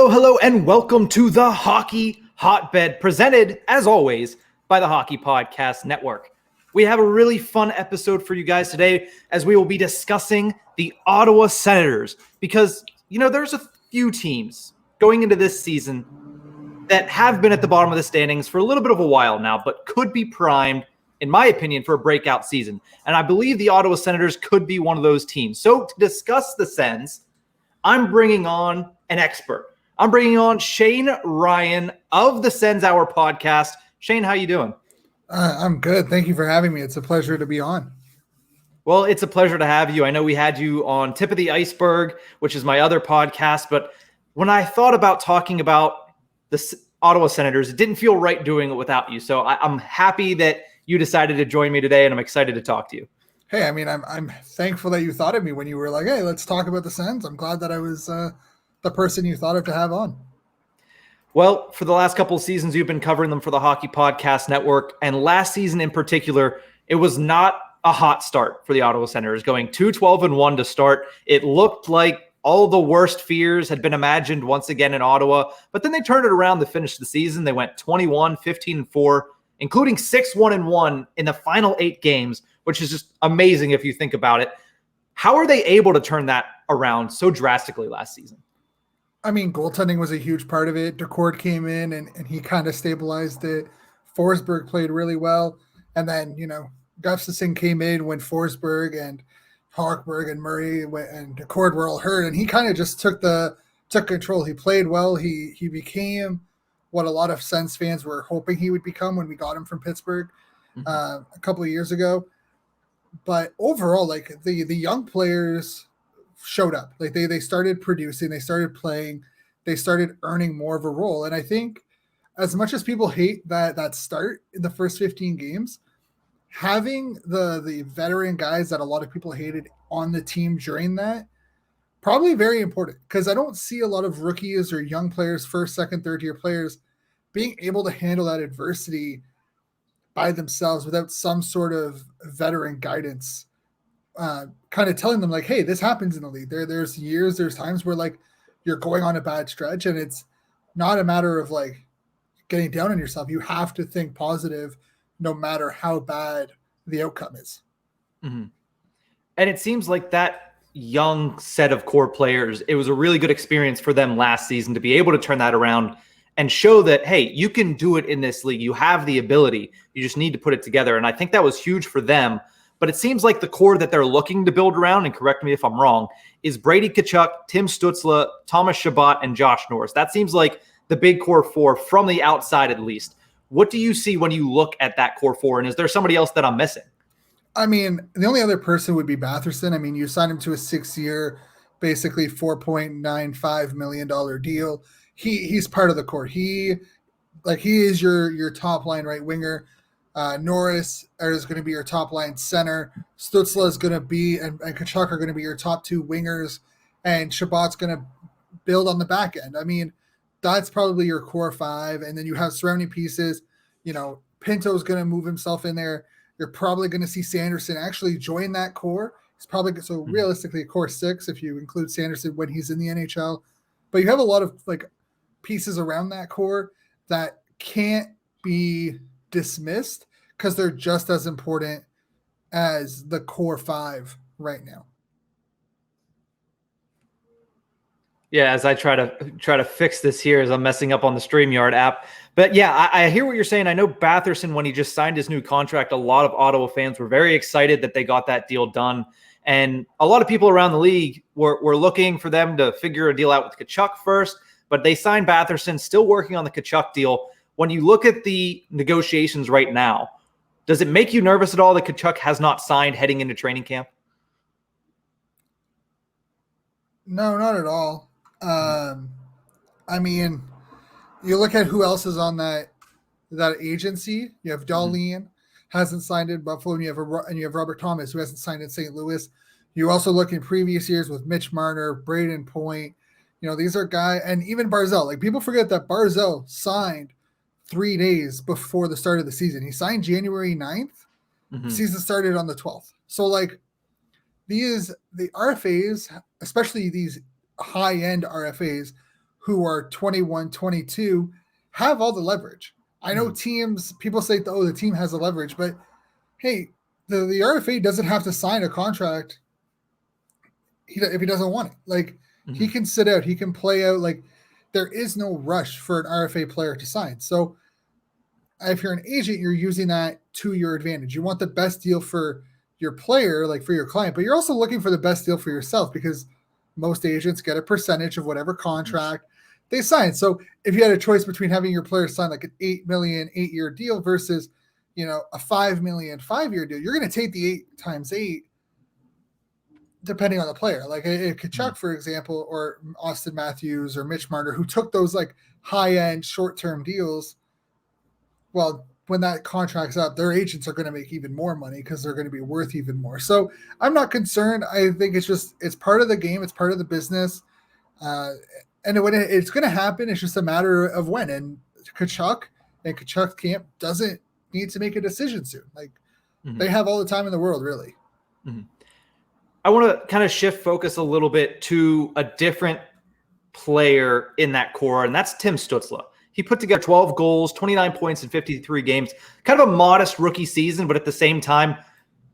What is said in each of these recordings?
Hello, and welcome to the Hockey Hotbed, presented, as always, by the Hockey Podcast Network. We have a really fun episode for you guys today, as we will be discussing the Ottawa Senators, because, there's a few teams going into this season that have been at the bottom of the standings for a little bit of a while now, but could be primed, in my opinion, for a breakout season. And I believe the Ottawa Senators could be one of those teams. So to discuss the Sens, I'm bringing on an expert. I'm bringing on Shane Ryan of the Sens Hour podcast. Shane, how you doing? I'm good. Thank you for having me. It's a pleasure to be on. Well, it's a pleasure to have you. I know we had you on Tip of the Iceberg, which is my other podcast, but when I thought about talking about the Ottawa Senators, it didn't feel right doing it without you. So I'm happy that you decided to join me today, and I'm excited to talk to you. Hey, I mean, I'm thankful that you thought of me when you were like, hey, let's talk about the Sens. I'm glad that I was the person you thought of to have on. Well, for the last couple of seasons, you've been covering them for the Hockey Podcast Network. And last season in particular, it was not a hot start for the Ottawa Senators, going 2-12-1 to start. It looked like all the worst fears had been imagined once again in Ottawa. But then they turned it around to finish the season. They went 21-15-4, including 6-1-1 in the final 8 games, which is just amazing if you think about it. How are they able to turn that around so drastically last season? I mean, goaltending was a huge part of it. Decord came in and he kind of stabilized it. Forsberg played really well. And then, Gustafsson came in when Forsberg and Hochberg and Murray and Decord were all hurt. And he kind of just took control. He played well. He became what a lot of Sens fans were hoping he would become when we got him from Pittsburgh a couple of years ago. But overall, like the young players showed up. Like they started producing, they started playing, they started earning more of a role. And I think as much as people hate that start in the first 15 games, having the veteran guys that a lot of people hated on the team during that, probably very important, because I don't see a lot of rookies or young players, first, second, third year players, being able to handle that adversity by themselves without some sort of veteran guidance, kind of telling them like, hey, this happens in the league. There's times where like you're going on a bad stretch, and it's not a matter of like getting down on yourself. You have to think positive no matter how bad the outcome is. Mm-hmm. And it seems like that young set of core players, it was a really good experience for them last season to be able to turn that around and show that, hey, you can do it in this league. You have the ability. You just need to put it together. And I think that was huge for them. But it seems like the core that they're looking to build around, and correct me if I'm wrong, is Brady Tkachuk, Tim Stutzla, Thomas Chabot, and Josh Norris. That seems like the big core four from the outside, at least. What do you see when you look at that core four? And is there somebody else that I'm missing? I mean, the only other person would be Batherson. I mean, you signed him to a 6-year, basically $4.95 million deal. He's part of the core. He is your top line right winger. Norris is going to be your top line center. Stutzla is going to be, and Tkachuk are going to be your top 2 wingers, and Chabot's going to build on the back end. I mean, that's probably your core 5, and then you have surrounding pieces. Pinto's going to move himself in there. You're probably going to see Sanderson actually join that core. He's probably realistically a core 6 if you include Sanderson when he's in the NHL. But you have a lot of like pieces around that core that can't be dismissed because they're just as important as the core 5 right now. Yeah, as I try to fix this here as I'm messing up on the StreamYard app. But yeah, I hear what you're saying. I know Batherson, when he just signed his new contract, a lot of Ottawa fans were very excited that they got that deal done. And a lot of people around the league were looking for them to figure a deal out with Tkachuk first, but they signed Batherson, still working on the Tkachuk deal. When you look at the negotiations right now, does it make you nervous at all that Tkachuk has not signed heading into training camp? No, not at all. I mean, you look at who else is on that agency. You have Dahlin, hasn't signed in Buffalo, and you have Robert Thomas, who hasn't signed in St. Louis. You also look in previous years with Mitch Marner, Braden Point. These are guys, and even Barzell. Like, people forget that Barzell signed 3 days before the start of the season. He signed January 9th. Season started on the 12th. So like the RFAs, especially these high-end RFAs, who are 21, 22 have all the leverage. I know teams, people say, oh, the team has the leverage, but hey, the RFA doesn't have to sign a contract if he doesn't want it. Like, he can sit out, he can play out. Like, there is no rush for an RFA player to sign. So if you're an agent, you're using that to your advantage. You want the best deal for your player, like for your client, but you're also looking for the best deal for yourself, because most agents get a percentage of whatever contract they sign. So if you had a choice between having your player sign like an $8 million 8-year deal versus, a $5 million 5-year deal, you're going to take the 8 times 8 depending on the player. Like a Tkachuk, for example, or Austin Matthews or Mitch Marner, who took those like high-end short-term deals. Well, when that contract's up, their agents are going to make even more money because they're going to be worth even more. So I'm not concerned. I think it's part of the game. It's part of the business. And when it's going to happen, it's just a matter of when. And Tkachuk's camp doesn't need to make a decision soon. Like, they have all the time in the world, really. I want to kind of shift focus a little bit to a different player in that core, and that's Tim Stutzla. He put together 12 goals, 29 points in 53 games, kind of a modest rookie season, but at the same time,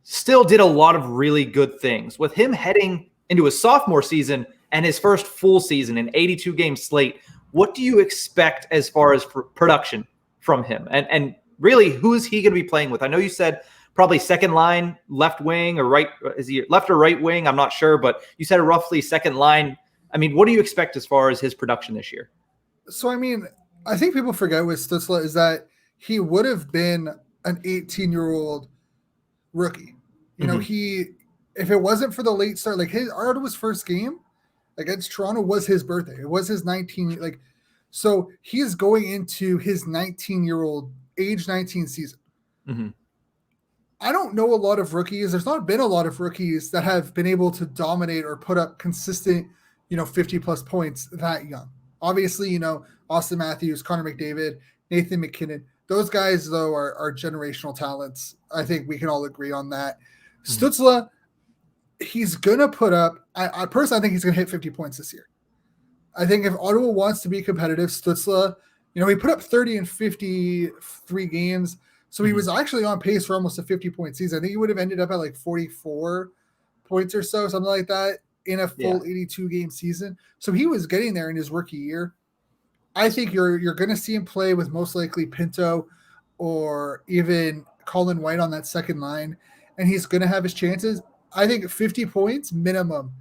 still did a lot of really good things. With him heading into his sophomore season and his first full season, an 82-game slate, what do you expect as far as production from him? And really, who is he going to be playing with? I know you said probably second line, left wing, or right. Is he left or right wing? I'm not sure, but you said roughly second line. I mean, what do you expect as far as his production this year? So, I mean, I think people forget with Stutzla is that he would have been an 18-year-old rookie. If it wasn't for the late start, like Ottawa's first game against Toronto was his birthday. It was his 19, so he's going into his 19-year-old age 19 season. I don't know a lot of rookies. There's not been a lot of rookies that have been able to dominate or put up consistent, 50 plus points that young. Obviously, Austin Matthews, Connor McDavid, Nathan McKinnon, those guys though are generational talents. I think we can all agree on that. Stutzla, he's going to put up, I personally, I think he's going to hit 50 points this year. I think if Ottawa wants to be competitive, Stutzla, he put up 30 in 53 games. So he was actually on pace for almost a 50-point season. I think he would have ended up at like 44 points or so, something like that, in a full 82-game season. So he was getting there in his rookie year. I think you're going to see him play with most likely Pinto or even Colin White on that second line, and he's going to have his chances. I think 50 points minimum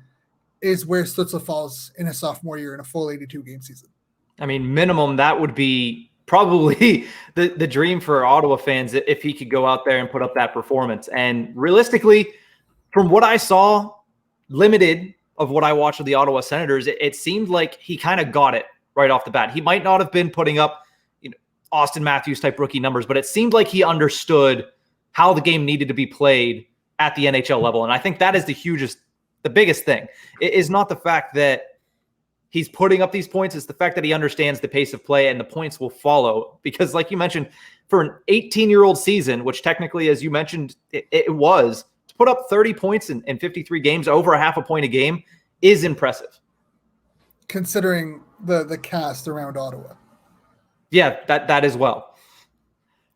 is where Stutzla falls in a sophomore year in a full 82-game season. I mean, minimum, that would be probably the dream for Ottawa fans if he could go out there and put up that performance. And realistically, from what I saw, limited of what I watched of the Ottawa Senators, it seemed like he kind of got it right off the bat. He might not have been putting up Austin Matthews type rookie numbers, but it seemed like he understood how the game needed to be played at the NHL level. And I think that is the biggest thing. It is not the fact that he's putting up these points. It's the fact that he understands the pace of play and the points will follow. Because like you mentioned, for an 18-year-old season, which technically, as you mentioned, it was, to put up 30 points in 53 games, over a half a point a game, is impressive. Considering the cast around Ottawa. Yeah, that as well.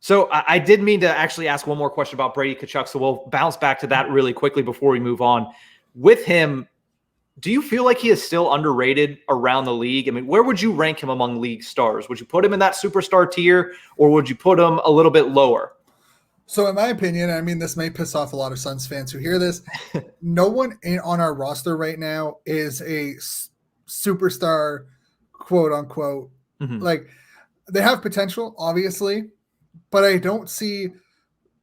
So I did mean to actually ask one more question about Brady Tkachuk, so we'll bounce back to that really quickly before we move on. With him, do you feel like he is still underrated around the league? I mean, where would you rank him among league stars? Would you put him in that superstar tier, or would you put him a little bit lower? So in my opinion, I mean, this may piss off a lot of Sens fans who hear this. No one on our roster right now is a superstar, quote unquote. Like, they have potential, obviously, but I don't see,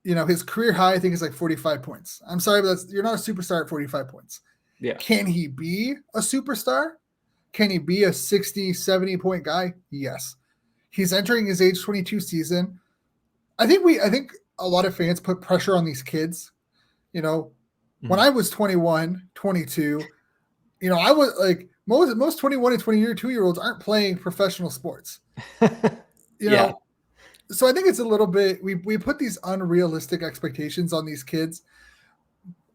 his career high, I think, is like 45 points. I'm sorry, but you're not a superstar at 45 points. Yeah. Can he be a superstar? Can he be a 60, 70 point guy? Yes. He's entering his age 22 season. I think a lot of fans put pressure on these kids. When I was 21, 22, I was like, most 21 and 22-year-olds aren't playing professional sports. Yeah. So I think it's a little bit, we put these unrealistic expectations on these kids.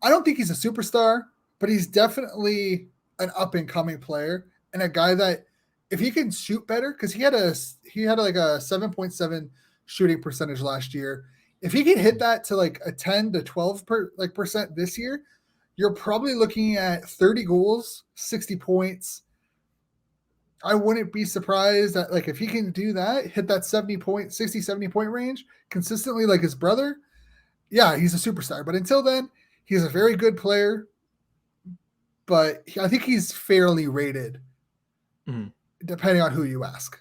I don't think he's a superstar, but he's definitely an up and coming player and a guy that if he can shoot better, because he had like a 7.7 shooting percentage last year. If he can hit that to like a 10 to 12% this year, you're probably looking at 30 goals, 60 points. I wouldn't be surprised that, like, if he can do that, hit that 70 point range consistently like his brother, yeah, he's a superstar. But until then, he's a very good player, but I think he's fairly rated, depending on who you ask.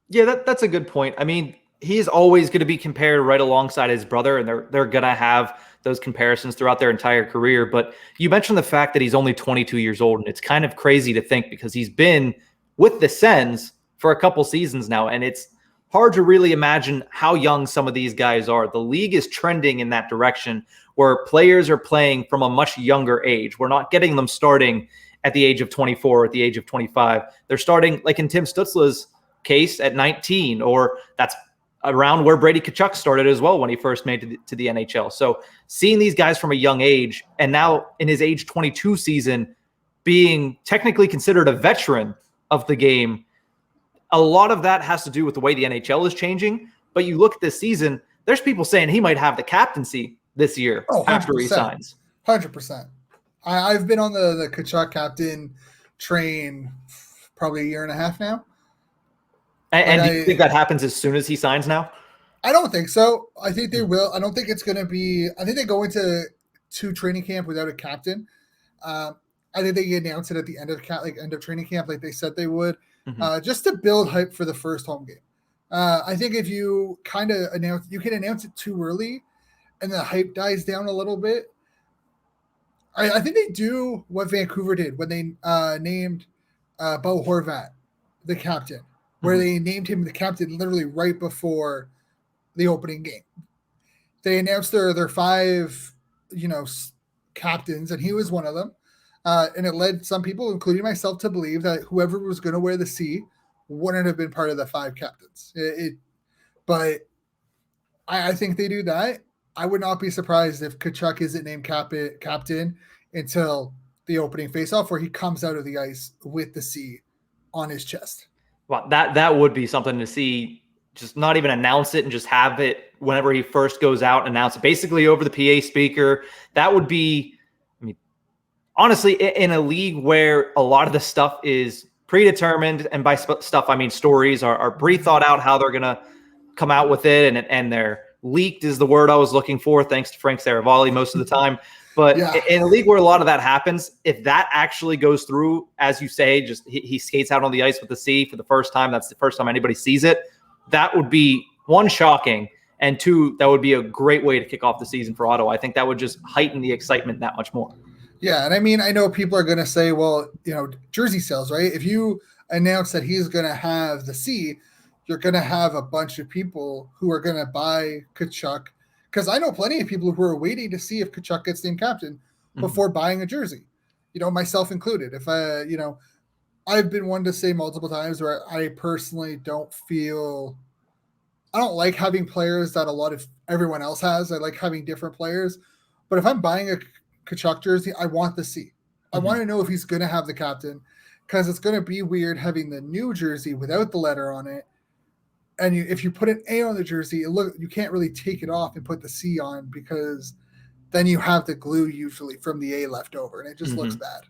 Yeah, that's a good point. I mean, he's always going to be compared right alongside his brother, and they're going to have those comparisons throughout their entire career. But you mentioned the fact that he's only 22 years old, and it's kind of crazy to think because he's been with the Sens for a couple seasons now, and it's hard to really imagine how young some of these guys are. The league is trending in that direction where players are playing from a much younger age. We're not getting them starting at the age of 24 or at the age of 25. They're starting, like in Tim Stutzla's case, at 19, or that's around where Brady Tkachuk started as well when he first made it to the NHL. So seeing these guys from a young age, and now in his age 22 season, being technically considered a veteran of the game, a lot of that has to do with the way the NHL is changing. But you look at this season, there's people saying he might have the captaincy this year after he signs. 100%. I've been on the Tkachuk captain train probably a year and a half now. And do you think that happens as soon as he signs now? I don't think so. I think they will. I don't think it's going to be – I think they go into training camp without a captain. I think they announce it at the end of training camp like they said they would, just to build hype for the first home game. I think if you kind of announce – you can announce it too early and the hype dies down a little bit. I think they do what Vancouver did when they named Bo Horvat the captain, where they named him the captain literally right before the opening game. They announced their 5, captains, and he was one of them. And it led some people, including myself, to believe that whoever was going to wear the C wouldn't have been part of the 5 captains. But I think they do that. I would not be surprised if Tkachuk isn't named captain until the opening faceoff, where he comes out of the ice with the C on his chest. Well, that would be something to see. Just not even announce it and just have it whenever he first goes out, announce it basically over the PA speaker. That would be, I mean, honestly, in a league where a lot of the stuff is predetermined, and by stuff I mean stories are pre-thought out how they're gonna come out with it, and they're leaked is the word I was looking for, thanks to Frank Saravalli most of the time. But in a league where a lot of that happens, if that actually goes through, as you say, just he skates out on the ice with the C for the first time, that's the first time anybody sees it, that would be, 1, shocking, and 2, that would be a great way to kick off the season for Ottawa. I think that would just heighten the excitement that much more. Yeah, and I mean, I know people are going to say, well, jersey sales, right? If you announce that he's going to have the C, you're going to have a bunch of people who are going to buy Tkachuk, because I know plenty of people who are waiting to see if Tkachuk gets named captain before buying a jersey, myself included. If I've been one to say multiple times where I personally I don't like having players that a lot of everyone else has. I like having different players. But if I'm buying a Tkachuk jersey, I want the C. I want to know if he's going to have the captain, because it's going to be weird having the new jersey without the letter on it. And if you put an A on the jersey, you can't really take it off and put the C on, because then you have the glue usually from the A left over, and it just looks bad.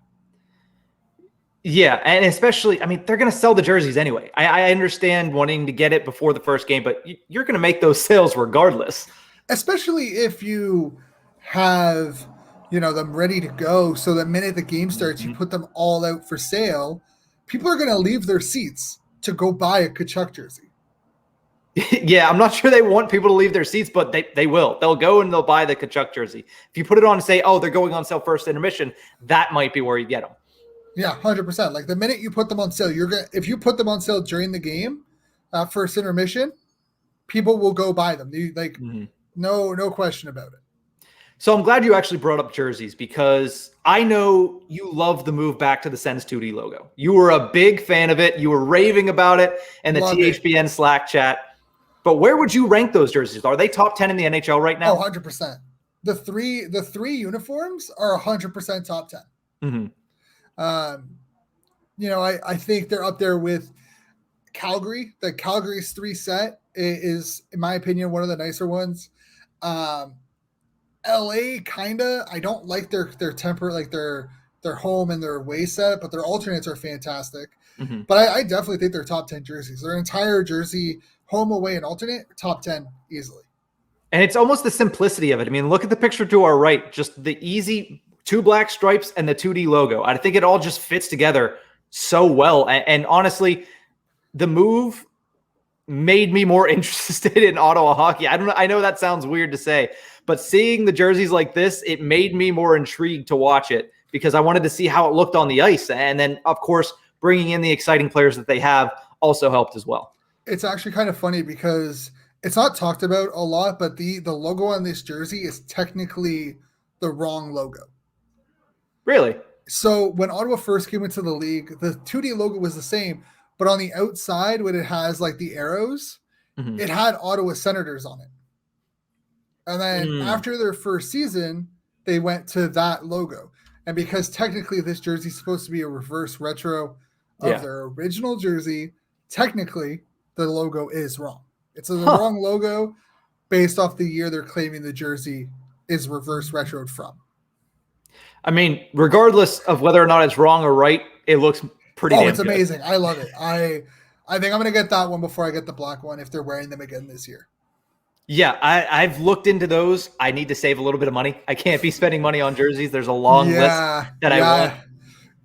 Yeah, and especially, I mean, they're going to sell the jerseys anyway. I understand wanting to get it before the first game, but you're going to make those sales regardless. Especially if you have, them ready to go, so the minute the game starts, you put them all out for sale. People are going to leave their seats to go buy a Tkachuk jersey. Yeah, I'm not sure they want people to leave their seats, but they will. They'll go and they'll buy the Tkachuk jersey. If you put it on and say, oh, they're going on sale first intermission, that might be where you get them. Yeah, 100%. Like the minute you put them on sale, if you put them on sale during the game, first intermission, people will go buy them. No question about it. So I'm glad you actually brought up jerseys, because I know you love the move back to the Sens 2D logo. You were a big fan of it. You were raving about it in the THPN Slack chat. But where would you rank those jerseys? Are they top 10 in the NHL right now? Oh, 100%. The three uniforms are 100% top 10. I think they're up there with Calgary. The Calgary's 3 set is, in my opinion, one of the nicer ones. LA kinda. I don't like their temper, like their home and their away set, but their alternates are fantastic. Mm-hmm. But I definitely think they're top 10 jerseys. Their entire jersey, home, away, and alternate, top 10 easily. And it's almost the simplicity of it. I mean, look at the picture to our right, just the easy 2 black stripes and the 2D logo. I think it all just fits together so well. And honestly, the move made me more interested in Ottawa hockey. I know that sounds weird to say, but seeing the jerseys like this, it made me more intrigued to watch it because I wanted to see how it looked on the ice. And then, of course, bringing in the exciting players that they have also helped as well. It's actually kind of funny because it's not talked about a lot, but the logo on this jersey is technically the wrong logo. Really? So when Ottawa first came into the league, the 2D logo was the same, but on the outside, when it has like the arrows, it had Ottawa Senators on it. And then after their first season, they went to that logo. And because technically this jersey is supposed to be a reverse retro of their original jersey, technically the logo is wrong. It's the wrong logo based off the year they're claiming the jersey is reverse retroed from. I mean, regardless of whether or not it's wrong or right, it looks pretty damn it's good. Amazing. I love it. I think I'm going to get that one before I get the black one if they're wearing them again this year. Yeah, I've looked into those. I need to save a little bit of money. I can't be spending money on jerseys. There's a long list that I want.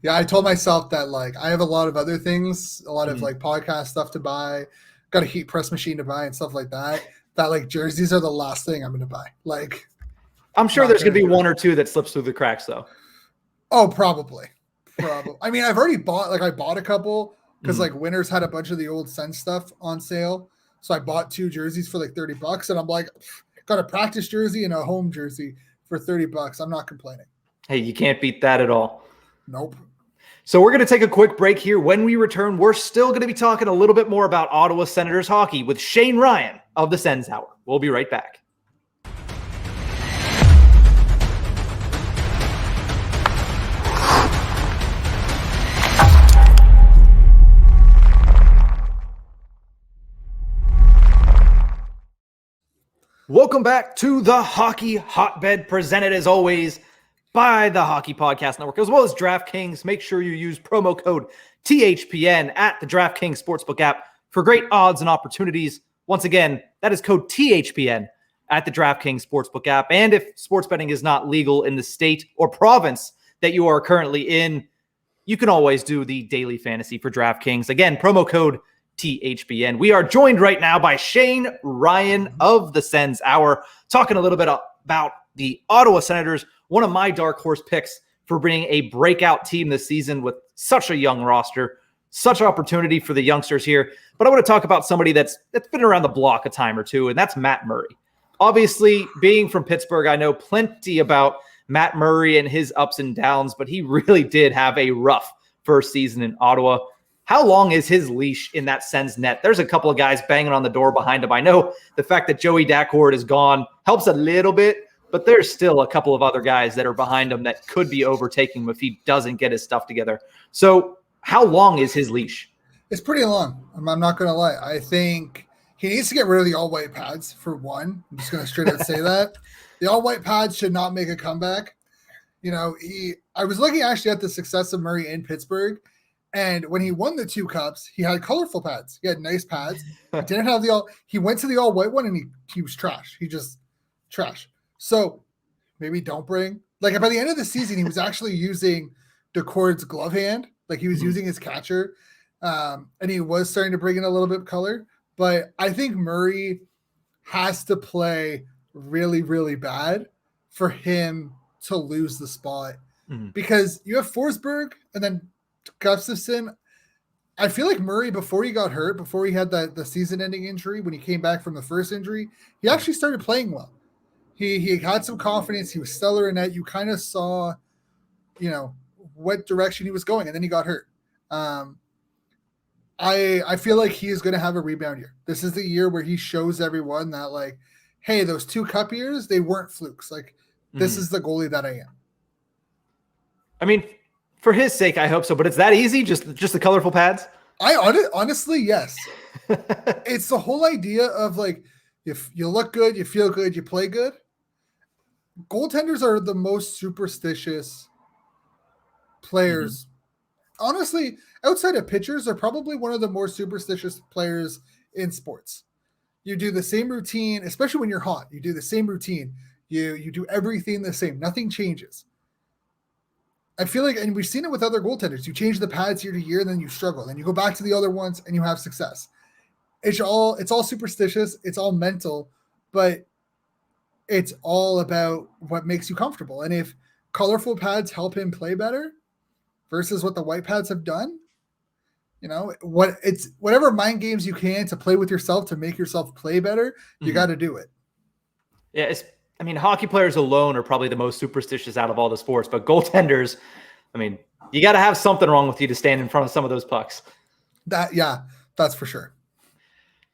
Yeah, I told myself that like I have a lot of other things, a lot of like podcast stuff to buy, got a heat press machine to buy and stuff like that. That like jerseys are the last thing I'm going to buy. Like, I'm sure there's going to be 1 or 2 that slips through the cracks though. Oh, probably. I mean, I've already bought a couple because like Winners had a bunch of the old Sens stuff on sale. So I bought 2 jerseys for like $30 and I'm like, got a practice jersey and a home jersey for $30. I'm not complaining. Hey, you can't beat that at all. Nope. So we're going to take a quick break here. When we return, we're still going to be talking a little bit more about Ottawa Senators hockey with Shane Ryan of the Sens Hour. We'll be right back. Welcome back to the Hockey Hotbed, presented as always by the Hockey Podcast Network, as well as DraftKings. Make sure you use promo code THPN at the DraftKings Sportsbook app for great odds and opportunities. Once again, that is code THPN at the DraftKings Sportsbook app. And if sports betting is not legal in the state or province that you are currently in, you can always do the daily fantasy for DraftKings. Again, promo code THPN. We are joined right now by Shane Ryan of the Sens Hour, talking a little bit about the Ottawa Senators, one of my dark horse picks for being a breakout team this season with such a young roster, such opportunity for the youngsters here. But I want to talk about somebody that's been around the block a time or two, and that's Matt Murray. Obviously, being from Pittsburgh, I know plenty about Matt Murray and his ups and downs, but he really did have a rough first season in Ottawa. How long is his leash in that Sens net? There's a couple of guys banging on the door behind him. I know the fact that Joey Daccord is gone helps a little bit, but there's still a couple of other guys that are behind him that could be overtaking him if he doesn't get his stuff together. So how long is his leash? It's pretty long. I'm not going to lie. I think he needs to get rid of the all-white pads, for one. I'm just going to straight out say that. The all-white pads should not make a comeback. I was looking actually at the success of Murray in Pittsburgh, and when he won the 2 cups, he had colorful pads. He had nice pads. He didn't have he went to the all white one and he was trash. He just trash. So maybe don't bring, like by the end of the season, he was actually using Dacord's glove hand. Like he was using his catcher. And he was starting to bring in a little bit of color, but I think Murray has to play really, really bad for him to lose the spot because you have Forsberg and then Gustafsson. I feel like Murray, before he got hurt, before he had the season-ending injury, when he came back from the first injury, he actually started playing well. He had some confidence. He was stellar in that. You kind of saw, what direction he was going, and then he got hurt. I feel like he is going to have a rebound year. This is the year where he shows everyone that, like, hey, those 2 cup years, they weren't flukes. Like, this is the goalie that I am. I mean, For his sake, I hope so. But it's that easy? Just the colorful pads? Honestly, yes. It's the whole idea of like, if you look good, you feel good, you play good. Goaltenders are the most superstitious players. Honestly, outside of pitchers, are probably one of the more superstitious players in sports. You do the same routine, especially when you're hot. You do the same routine. You do everything the same. Nothing changes. I feel like, and we've seen it with other goaltenders. You change the pads year to year, and then you struggle. Then you go back to the other ones, and you have success. It's all superstitious. It's all mental, but it's all about what makes you comfortable. And if colorful pads help him play better versus what the white pads have done, whatever mind games you can to play with yourself to make yourself play better, you got to do it. Yeah, hockey players alone are probably the most superstitious out of all the sports, but goaltenders, you got to have something wrong with you to stand in front of some of those pucks. That's for sure.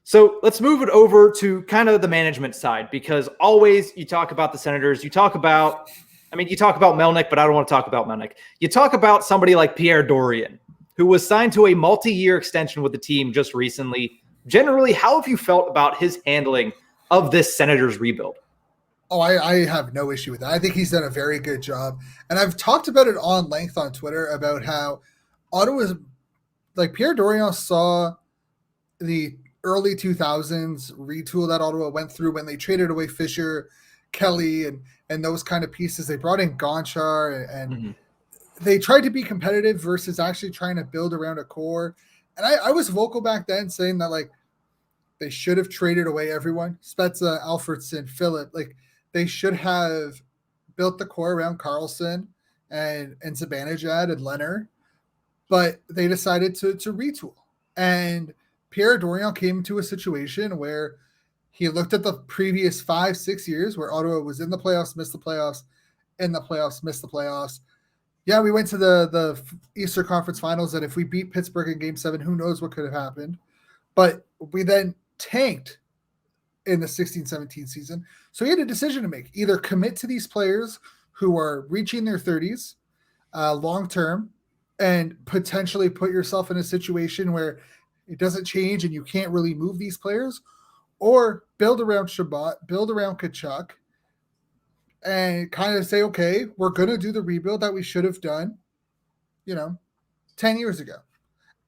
So let's move it over to kind of the management side, because always you talk about the Senators, you talk about Melnyk, but I don't want to talk about Melnyk. You talk about somebody like Pierre Dorion, who was signed to a multi-year extension with the team just recently. Generally, how have you felt about his handling of this Senators rebuild? Oh, I have no issue with that. I think he's done a very good job. And I've talked about it on length on Twitter about how Ottawa's, like, Pierre Dorion saw the early 2000s retool that Ottawa went through when they traded away Fisher, Kelly, and those kind of pieces. They brought in Gonchar, and they tried to be competitive versus actually trying to build around a core. And I was vocal back then saying that, like, they should have traded away everyone. Spezza, Alfredson, Phillip. Like, they should have built the core around Carlson and Zibanejad and Leonard. But they decided to retool. And Pierre Dorion came to a situation where he looked at the previous 5-6 years where Ottawa was in the playoffs, missed the playoffs, in the playoffs, missed the playoffs. Yeah, we went to the Eastern Conference Finals, and if we beat Pittsburgh in Game 7, who knows what could have happened. But we then tanked in the 16-17 season. So he had a decision to make. Either commit to these players who are reaching their 30s long-term and potentially put yourself in a situation where it doesn't change and you can't really move these players, or build around Shabbat, build around Tkachuk, and kind of say, okay, we're going to do the rebuild that we should have done, 10 years ago.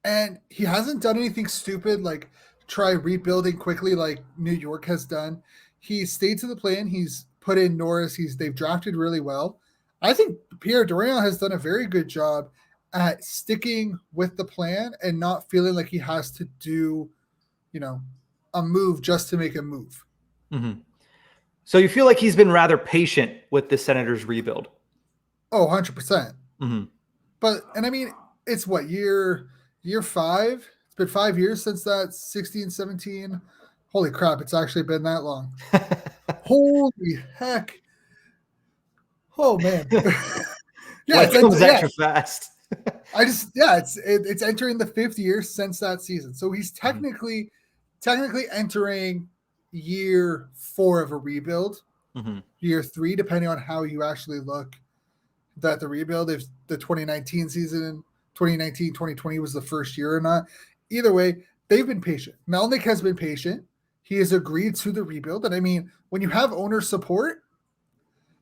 And he hasn't done anything stupid like try rebuilding quickly like New York has done. He stayed to the plan. He's put in Norris. They've drafted really well. I think Pierre Dorion has done a very good job at sticking with the plan and not feeling like he has to do, a move just to make a move. Mm-hmm. So you feel like he's been rather patient with the Senators rebuild? Oh, 100%. Mm-hmm. But, and it's what, year 5? It's been 5 years since that 16-17. Holy crap, it's actually been that long. Holy heck. Oh, man. Yeah, it comes extra fast. It's entering the 5th year since that season. So he's technically entering year 4 of a rebuild, year 3, depending on how you actually look that the rebuild, if the 2019 season, 2019, 2020 was the first year or not. Either way, they've been patient. Melnyk has been patient. He has agreed to the rebuild. And when you have owner support,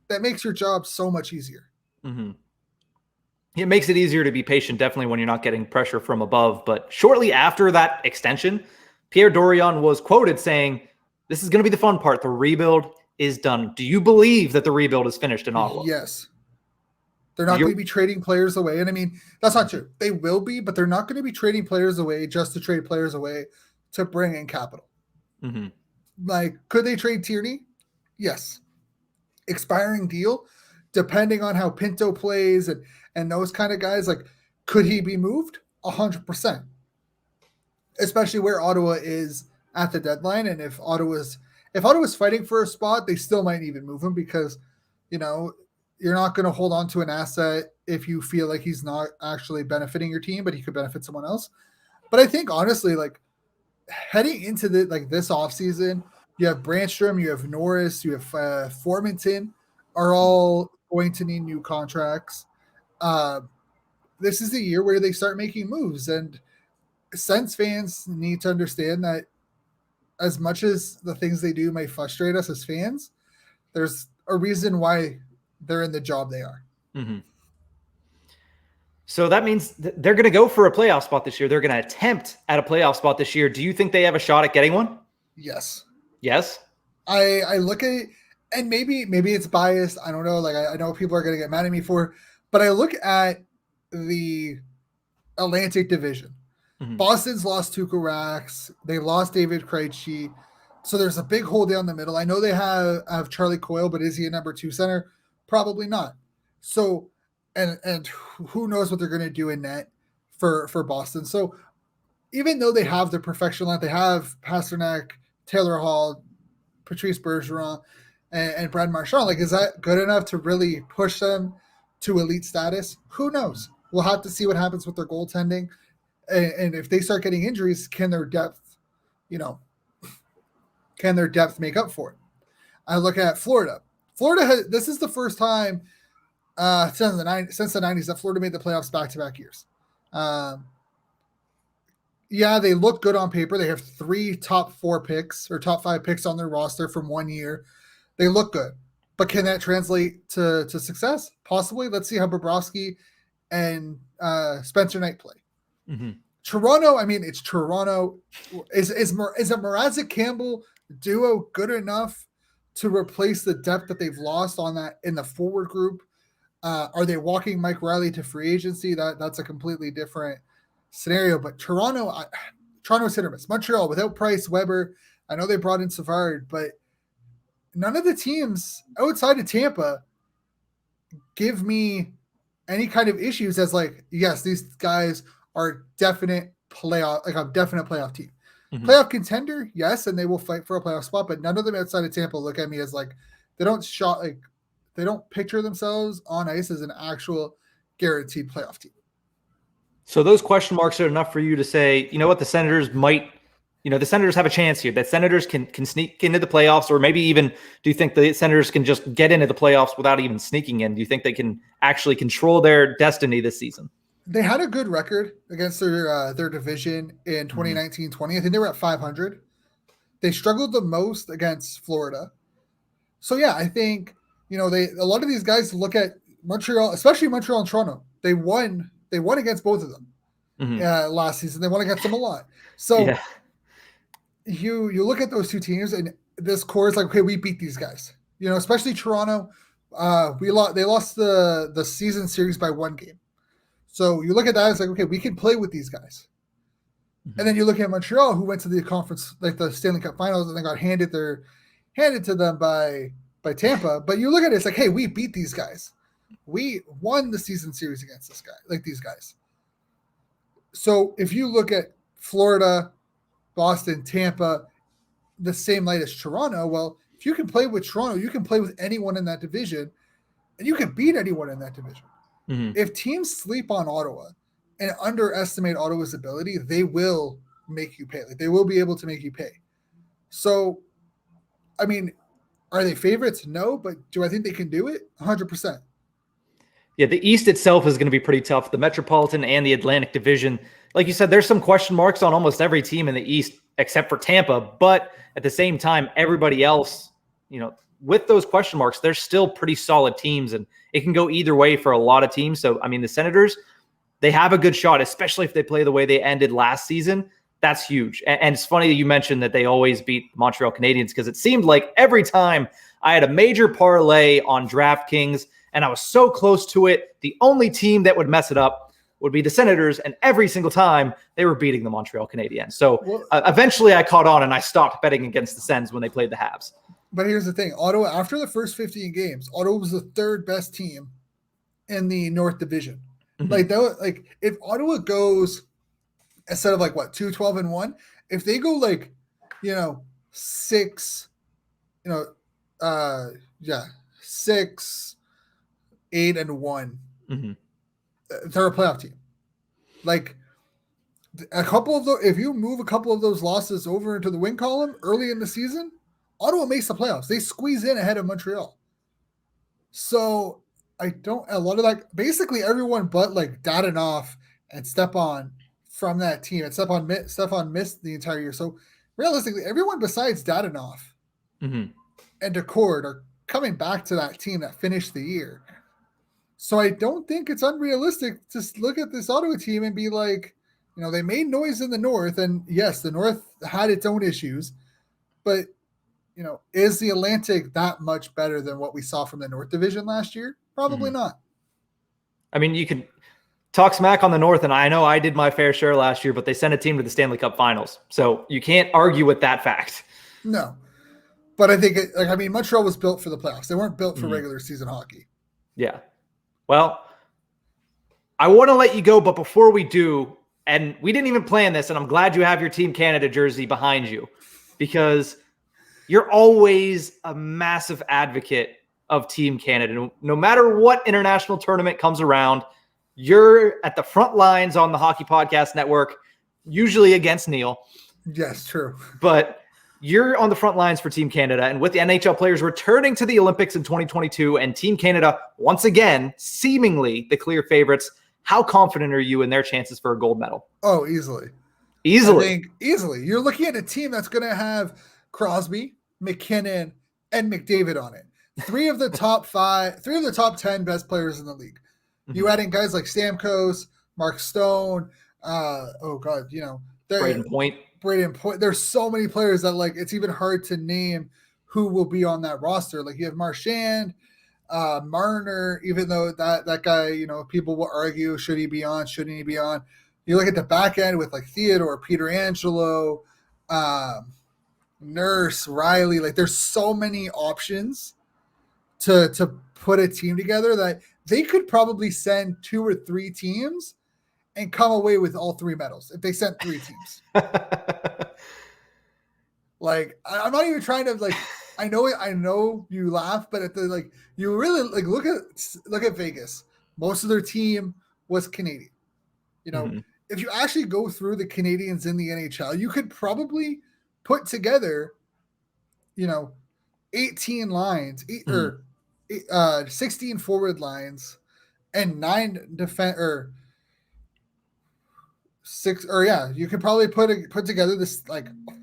that makes your job so much easier. Mm-hmm. It makes it easier to be patient, definitely, when you're not getting pressure from above. But shortly after that extension, Pierre Dorion was quoted saying, "This is going to be the fun part. The rebuild is done." Do you believe that the rebuild is finished in Ottawa? Yes. They're not going to be trading players away. And that's not true. They will be, but they're not going to be trading players away just to trade players away to bring in capital. Mm-hmm. Like, could they trade Tierney? Yes. Expiring deal, depending on how Pinto plays and those kind of guys, like, could he be moved? 100%. Especially where Ottawa is at the deadline. And if Ottawa's fighting for a spot, they still might even move him because, you're not going to hold on to an asset if you feel like he's not actually benefiting your team, but he could benefit someone else. But I think, honestly, like, heading into this offseason, you have Brandstrom, you have Norris, you have Formanton are all going to need new contracts. this is the year where they start making moves, and Sens fans need to understand that as much as the things they do may frustrate us as fans, there's a reason why they're in the job they are. Mm-hmm. So that means they're going to go for a playoff spot this year. They're going to attempt at a playoff spot this year. Do you think they have a shot at getting one? Yes. Yes. I look at it, and maybe it's biased. I don't know. Like I know people are going to get mad at me for, but I look at the Atlantic Division. Mm-hmm. Boston's lost Tuukka Rask. They lost David Krejci. So there's a big hole down the middle. I know they have Charlie Coyle, but is he a number 2 center? Probably not. So, and who knows what they're going to do in net for Boston. So even though they have the perfection line, they have Pasternak, Taylor Hall, Patrice Bergeron, and Brad Marchand. Like, is that good enough to really push them to elite status? Who knows? We'll have to see what happens with their goaltending. And if they start getting injuries, can their depth make up for it? I look at Florida. This is the first time since the 90s that Florida made the playoffs back-to-back years. Yeah, they look good on paper. They have 3 top 4 picks or top 5 picks on their roster from one year. They look good. But can that translate to success? Possibly. Let's see how Bobrovsky and Spencer Knight play. Mm-hmm. Toronto, I mean, it's Toronto. Is a Mrazek Campbell duo good enough to replace the depth that they've lost on that in the forward group? Are they walking Mike Riley to free agency? That's a completely different scenario. But Toronto's hit or miss. Montreal, without Price, Weber, I know they brought in Savard, but none of the teams outside of Tampa give me any kind of issues as like, yes, these guys are definite playoff team. Mm-hmm. Playoff contender, yes, and they will fight for a playoff spot, but none of them outside of Tampa look at me as like they don't picture themselves on ice as an actual guaranteed playoff team. So those question marks are enough for you to say, you know what, the Senators have a chance here. That Senators can sneak into the playoffs, or maybe even do you think the Senators can just get into the playoffs without even sneaking in? Do you think they can actually control their destiny this season? They had a good record against their division in 2019-20. I think they were at 500. They struggled the most against Florida. So yeah, I think a lot of these guys look at Montreal, especially Montreal and Toronto. They won against both of them last season. They won against them a lot. So yeah. You look at those two teams, and this core is like, okay, we beat these guys. Especially Toronto. They lost the season series by 1 game. So you look at that, it's like, okay, we can play with these guys. Mm-hmm. And then you look at Montreal, who went to the conference, like the Stanley Cup Finals, and they got handed to them by Tampa. But you look at it, it's like, hey, we beat these guys. We won the season series against these guys. So if you look at Florida, Boston, Tampa, the same light as Toronto, well, if you can play with Toronto, you can play with anyone in that division, and you can beat anyone in that division. Mm-hmm. If teams sleep on Ottawa and underestimate Ottawa's ability, they will make you pay. Like, they will be able to make you pay. So, I mean, are they favorites? No, but do I think they can do it? 100%. Yeah, the East itself is going to be pretty tough. The Metropolitan and the Atlantic Division. Like you said, there's some question marks on almost every team in the East except for Tampa. But at the same time, everybody else, with those question marks, they're still pretty solid teams, and it can go either way for a lot of teams. So, I mean, the Senators, they have a good shot, especially if they play the way they ended last season. That's huge. And it's funny that you mentioned that they always beat Montreal Canadiens, because it seemed like every time I had a major parlay on DraftKings and I was so close to it, the only team that would mess it up would be the Senators, and every single time they were beating the Montreal Canadiens. So eventually I caught on and I stopped betting against the Sens when they played the Habs. But here's the thing. Ottawa, after the first 15 games, Ottawa was the 3rd best team in the North Division. Mm-hmm. If Ottawa goes, instead of 2-12-1, if they go 6, 6-8-1, mm-hmm. They're a playoff team. A couple of those, if you move a couple of those losses over into the win column early in the season, Ottawa makes the playoffs. They squeeze in ahead of Montreal. So a lot of that, basically everyone but like Dadonov and Stepan from that team, and Stepan missed the entire year. So realistically, everyone besides Dadonov Mm-hmm. and Decord are coming back to that team that finished the year. So I don't think it's unrealistic to look at this Ottawa team and be like, they made noise in the North, and yes, the North had its own issues, but is the Atlantic that much better than what we saw from the North Division last year? Probably not. I mean, you can talk smack on the North, and I know I did my fair share last year, but they sent a team to the Stanley Cup Finals, so you can't argue with that fact. No, but I think Montreal was built for the playoffs. They weren't built for regular season hockey. Yeah. Well, I want to let you go, but before we do, and we didn't even plan this, and I'm glad you have your Team Canada jersey behind you, because you're always a massive advocate of Team Canada. No matter what international tournament comes around, you're at the front lines on the Hockey Podcast Network, usually against Neil. Yes, true. But you're on the front lines for Team Canada. And with the NHL players returning to the Olympics in 2022 and Team Canada, once again, seemingly the clear favorites, how confident are you in their chances for a gold medal? Oh, easily. Easily. I think easily. You're looking at a team that's going to have Crosby, McKinnon, and McDavid on it. Three of the top 10 best players in the league. You add in guys like Stamkos, Mark Stone, Braden Point. There's so many players that it's even hard to name who will be on that roster. Like you have Marchand, Marner, even though that guy, people will argue, should he be on, shouldn't he be on? You look at the back end with Theodore, Peter Angelo, Nurse, Riley. There's so many options to put a team together that they could probably send 2 or 3 teams and come away with all 3 medals if they sent 3 teams. I'm not even trying to I know you laugh, but you really look at Vegas. Most of their team was Canadian. If you actually go through the Canadians in the NHL, you could probably put together, 18 lines, or 16 forward lines, and 9 defense or 6, or you could probably put together this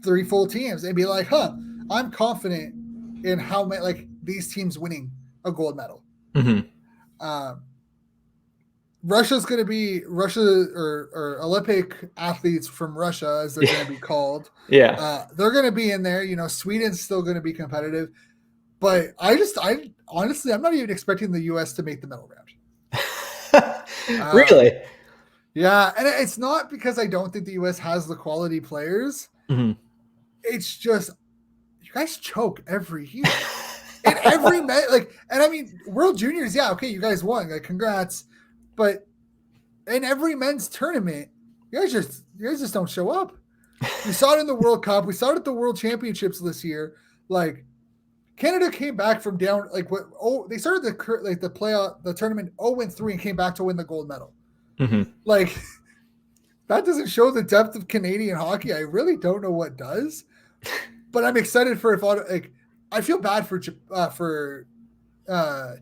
3 full teams and be like, I'm confident in how many these teams winning a gold medal. Russia's going to be or Olympic athletes from Russia, as they're going to be called. Yeah. They're going to be in there. Sweden's still going to be competitive, but honestly, I'm not even expecting the U.S. to make the medal round. Really? Yeah. And it's not because I don't think the U.S. has the quality players. It's just, you guys choke every year. In every World Juniors, okay, you guys won. Congrats. But in every men's tournament, you guys just don't show up. We saw it in the World Cup. We saw it at the World Championships this year. Canada came back from down they started the tournament 0-3 and came back to win the gold medal. That doesn't show the depth of Canadian hockey. I really don't know what does. But I'm excited for I feel bad for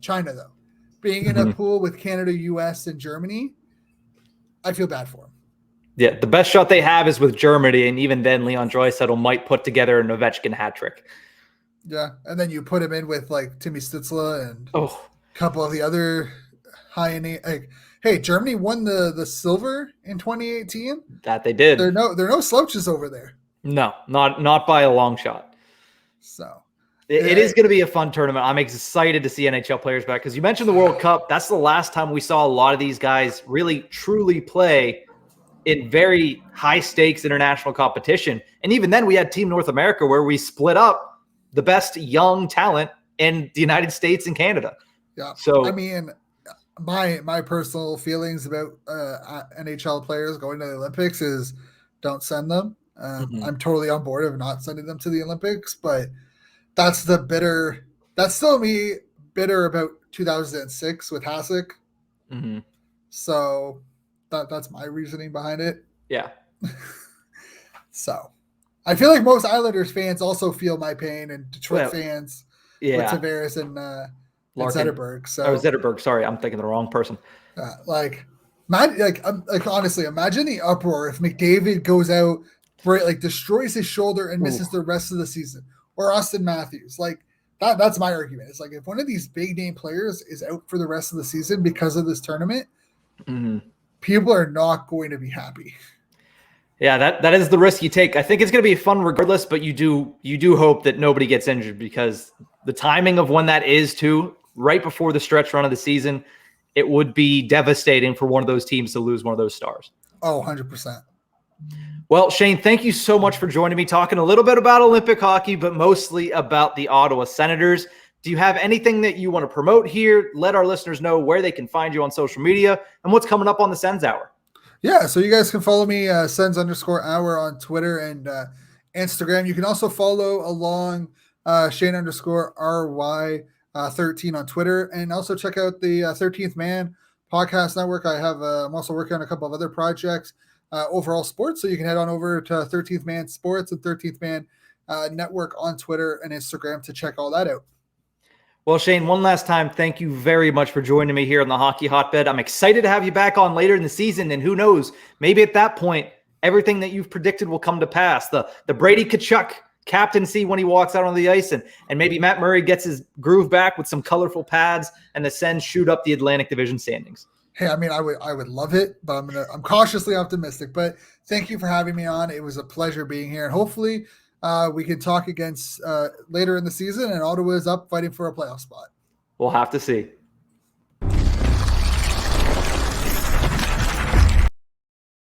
China though. Being in a pool with Canada, US, and Germany, I feel bad for them. Yeah, the best shot they have is with Germany, and even then, Leon Draisaitl might put together an Ovechkin hat trick. Yeah, and then you put him in with Timmy Stutzla and a couple of the other high-end. Hey, Germany won the silver in 2018. That they did. There are no slouches over there. No, not by a long shot. So. It is going to be a fun tournament. I'm excited to see NHL players back because you mentioned the World Cup. That's the last time we saw a lot of these guys really, truly play in very high-stakes international competition. And even then, we had Team North America where we split up the best young talent in the United States and Canada. Yeah. So, my personal feelings about NHL players going to the Olympics is don't send them. I'm totally on board of not sending them to the Olympics, but that's still me bitter about 2006 with Hasek. So that's my reasoning behind it. Yeah. So I feel like most Islanders fans also feel my pain, and Detroit fans with Tavares Larkin. Zetterberg. So Zetterberg. Sorry, I'm thinking the wrong person. Honestly, imagine the uproar if McDavid goes out, destroys his shoulder and misses the rest of the season, or Austin Matthews. That's my argument. It's like if one of these big name players is out for the rest of the season because of this tournament, people are not going to be happy. Yeah, that is the risk you take. I think it's going to be fun regardless, but you do hope that nobody gets injured, because the timing of when that is too, right before the stretch run of the season, it would be devastating for one of those teams to lose one of those stars. Oh, 100%. Well, Shane, thank you so much for joining me, talking a little bit about Olympic hockey, but mostly about the Ottawa Senators. Do you have anything that you want to promote here? Let our listeners know where they can find you on social media and what's coming up on the Sens Hour. Yeah, so you guys can follow me, Sens_hour on Twitter and Instagram. You can also follow along Shane_RY13 on Twitter, and also check out the 13th Man Podcast Network. I'm also working on a couple of other projects, overall sports, so you can head on over to 13th Man Sports and 13th Man Network on Twitter and Instagram to check all that out. Well, Shane, one last time, thank you very much for joining me here on the Hockey Hotbed. I'm excited to have you back on later in the season, and who knows, maybe at that point, everything that you've predicted will come to pass. The Brady Tkachuk captaincy when he walks out on the ice, and maybe Matt Murray gets his groove back with some colorful pads, and the Sens shoot up the Atlantic Division standings. Hey, I mean, I would love it, but I'm cautiously optimistic. But thank you for having me on. It was a pleasure being here, and hopefully we can talk against later in the season, and Ottawa is up fighting for a playoff spot. We'll have to see.